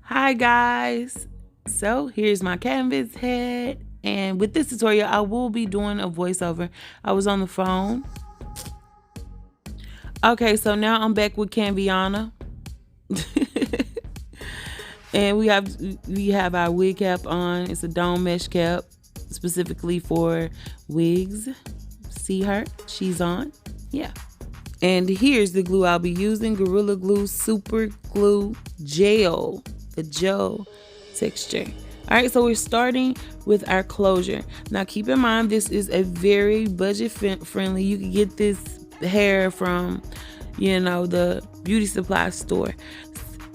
Hi guys, so here's my canvas head, and with this tutorial I will be doing a voiceover. I was on the phone. Okay, so now I'm back with Canviana. And we have our wig cap on. It's a dome mesh cap specifically for wigs. See her? She's on. Yeah. And here's the glue I'll be using: Gorilla Glue Super Glue Gel, the gel texture. All right, so we're starting with our closure. Now keep in mind, this is a very budget friendly. You can get this hair from, the beauty supply store,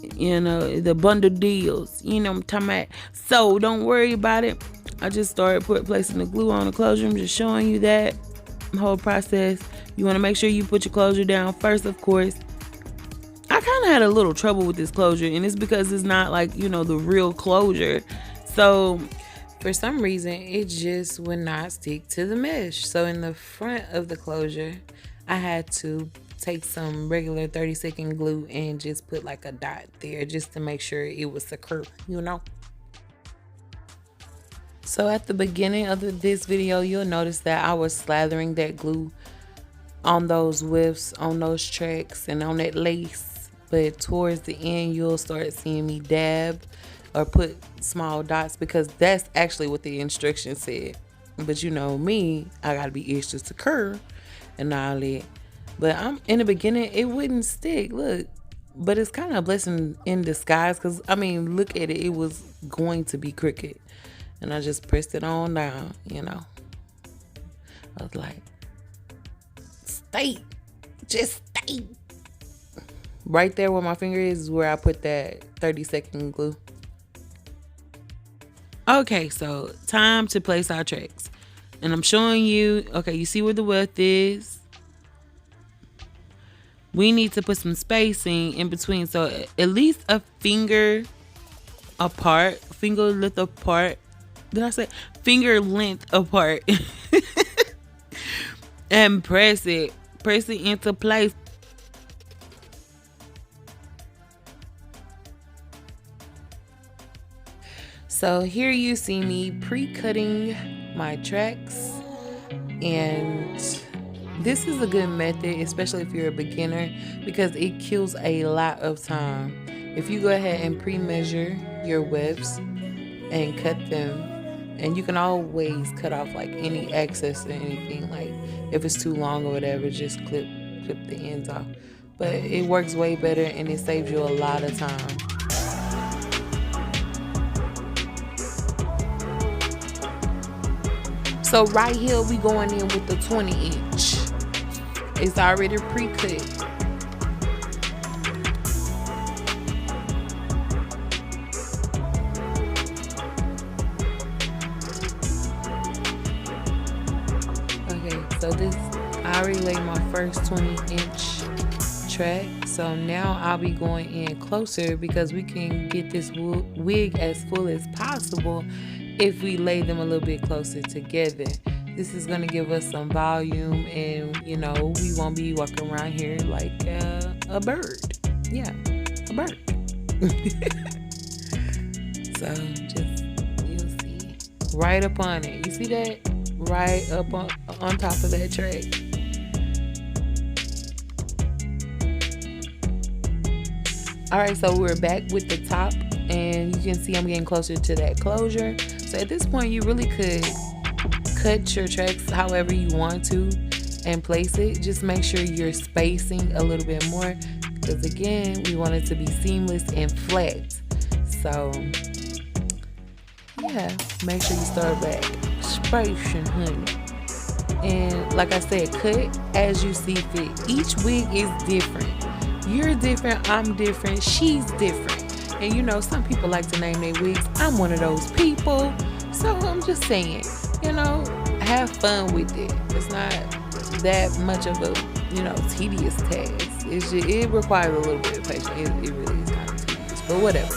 the bundle deals, what I'm talking about. So don't worry about it. I just started placing the glue on the closure. I'm just showing you that whole process. You want to make sure you put your closure down first, of course. I kind of had a little trouble with this closure, and it's because it's not like, the real closure. So for some reason, it just would not stick to the mesh. So in the front of the closure, I had to take some regular 30-second glue and just put like a dot there just to make sure it was secure, So at the beginning of this video, you'll notice that I was slathering that glue on those whiffs, on those tracks, and on that lace. But towards the end, you'll start seeing me dab or put small dots, because that's actually what the instructions said. But me, I gotta be extra secure and all that. But in the beginning, it wouldn't stick. Look, but it's kind of a blessing in disguise, because look at it. It was going to be crooked, and I just pressed it on down. I was like, just stay. Right there where my finger is where I put that 30-second glue. Okay, so time to place our tracks. And I'm showing you, okay, you see where the width is? We need to put some spacing in between. So at least a finger apart, finger length apart. Did I say finger length apart? And press it into place. So here you see me pre-cutting my tracks, and this is a good method, especially if you're a beginner, because it kills a lot of time. If you go ahead and pre-measure your wefts and cut them, and you can always cut off like any excess or anything, like if it's too long or whatever, just clip the ends off. But it works way better, and it saves you a lot of time. So right here, we going in with the 20-inch. It's already pre-cut. Okay, so I already laid my first 20-inch track. So now I'll be going in closer, because we can get this wig as full as possible if we lay them a little bit closer together. This is gonna give us some volume, and we won't be walking around here like a bird. Yeah, a bird. So just, you'll see right up on it. You see that? Right up on top of that track. All right, so we're back with the top, and you can see I'm getting closer to that closure. So at this point, you really could cut your tracks however you want to and place it. Just make sure you're spacing a little bit more, because again, we want it to be seamless and flat. So yeah, make sure you start back spacing, honey. And like I said, cut as you see fit. Each wig is different. You're different, I'm different, she's different. And some people like to name their wigs. I'm one of those people. So I'm just saying, have fun with it. It's not that much of a, tedious task. It requires a little bit of patience. It really is kind of tedious, but whatever,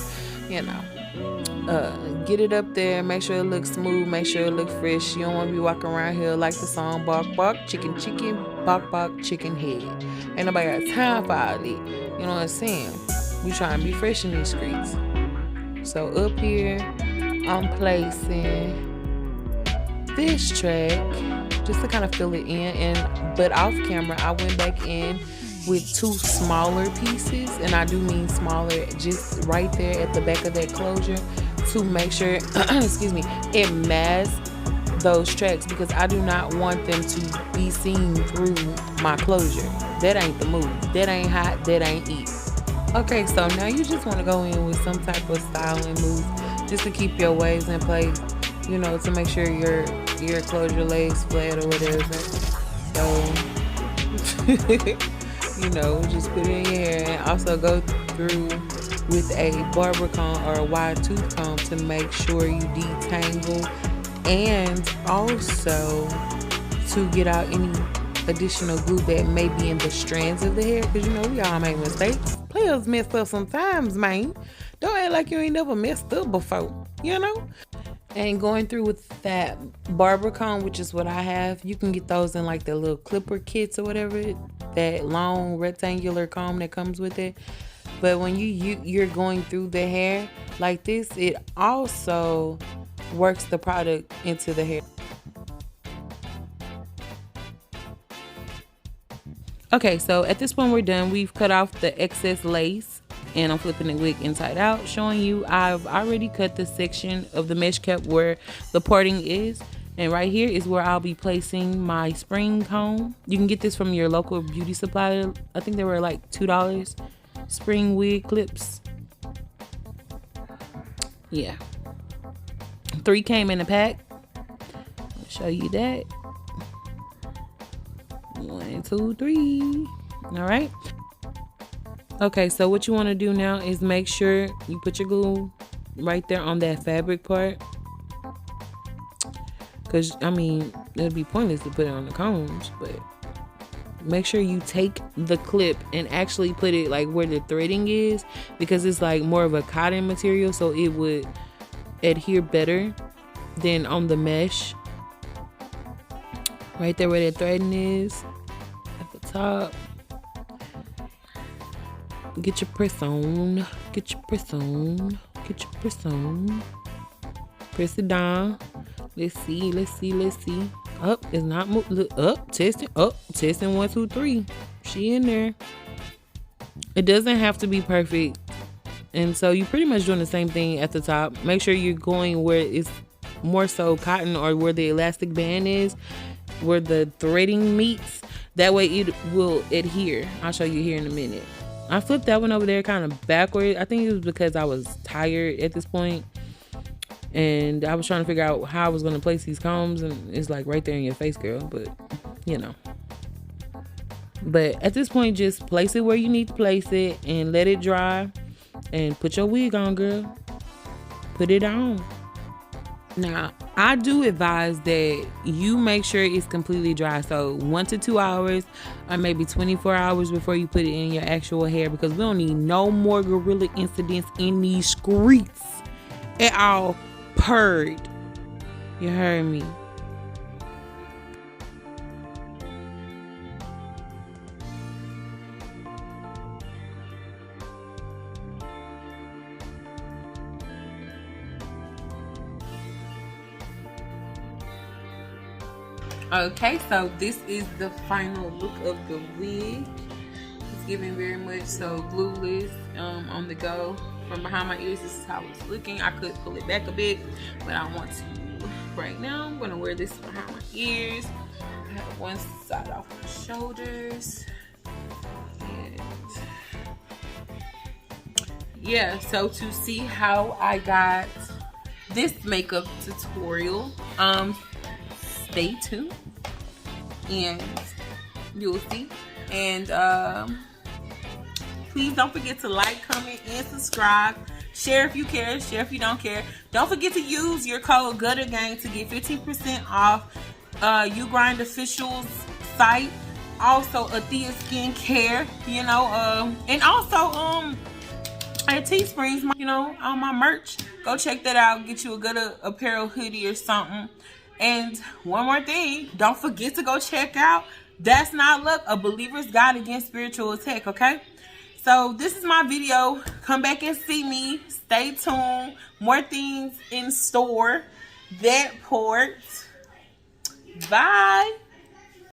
get it up there, make sure it looks smooth, make sure it looks fresh. You don't want to be walking around here like the song bark bark chicken chicken bark bark chicken head. Ain't nobody got time for all that. You know what I'm saying? We trying to be fresh in these streets. So up here, I'm placing this track just to kind of fill it in. But off camera, I went back in with 2 smaller pieces, and I do mean smaller, just right there at the back of that closure, to make sure excuse me, it masks those tracks, because I do not want them to be seen through my closure. That ain't the move. That ain't hot. That ain't it. Okay, so now you just want to go in with some type of styling move just to keep your waves in place, you know, to make sure your closure lays flat or whatever. So you know, just put it in your hair, and also go through with a barber comb or a wide tooth comb to make sure you detangle, and also to get out any additional glue that may be in the strands of the hair, because you know we all make mistakes. Players mess up sometimes, man. Don't act like you ain't never messed up before, you know. And going through with that barber comb, which is what I have, you can get those in like the little clipper kits or whatever, that long rectangular comb that comes with it. But when you're going through the hair like this, it also works the product into the hair. Okay, so at this point we're done. We've cut off the excess lace, and I'm flipping the wig inside out, showing you I've already cut the section of the mesh cap where the parting is. And right here is where I'll be placing my spring comb. You can get this from your local beauty supply. I think they were like $2. Spring wig clips. Yeah. 3 came in a pack. I'll show you that. 1, 2, 3. All right. Okay, so what you want to do now is make sure you put your glue right there on that fabric part, because I mean it'd be pointless to put it on the combs, but make sure you take the clip and actually put it like where the threading is, because it's like more of a cotton material, so it would adhere better than on the mesh. Right there where the threading is at the top. Get your press on. Get your press on. Get your press on. Press it down. Let's see. Let's see. Let's see. Up. It's not moving. Look up. Testing. Up. Testing. 1, 2, 3. She in there. It doesn't have to be perfect. And so you're pretty much doing the same thing at the top. Make sure you're going where it's more so cotton, or where the elastic band is, where the threading meets. That way it will adhere. I'll show you here in a minute. I flipped that one over there kind of backwards. I think it was because I was tired at this point, and I was trying to figure out how I was going to place these combs, and it's like right there in your face, girl. But you know, but at this point, just place it where you need to place it and let it dry, and put your wig on, girl. Put it on. Now, I do advise that you make sure it's completely dry. So 1 to 2 hours, or maybe 24 hours before you put it in your actual hair, because we don't need no more gorilla incidents in these streets at all. Purred. You heard me. Okay, so this is the final look of the wig. It's giving very much so glueless, on the go. From behind my ears, this is how it's looking. I could pull it back a bit, but I want to right now. I'm gonna wear this behind my ears. I have one side off my shoulders. And yeah, so to see how I got this makeup tutorial, stay tuned and you'll see. And please don't forget to like, comment, and subscribe. Share if you care, share if you don't care. Don't forget to use your code GUTTERGANG to get 15% off Ugrind Official's site. Also Athea Skincare, you know, and also at Teesprings, you know, on my merch. Go check that out. Get you a good apparel hoodie or something. And one more thing, don't forget to go check out That's Not Luck, A Believer's Guide Against Spiritual Attack, okay? So this is my video. Come back and see me. Stay tuned. More things in store. That port. Bye.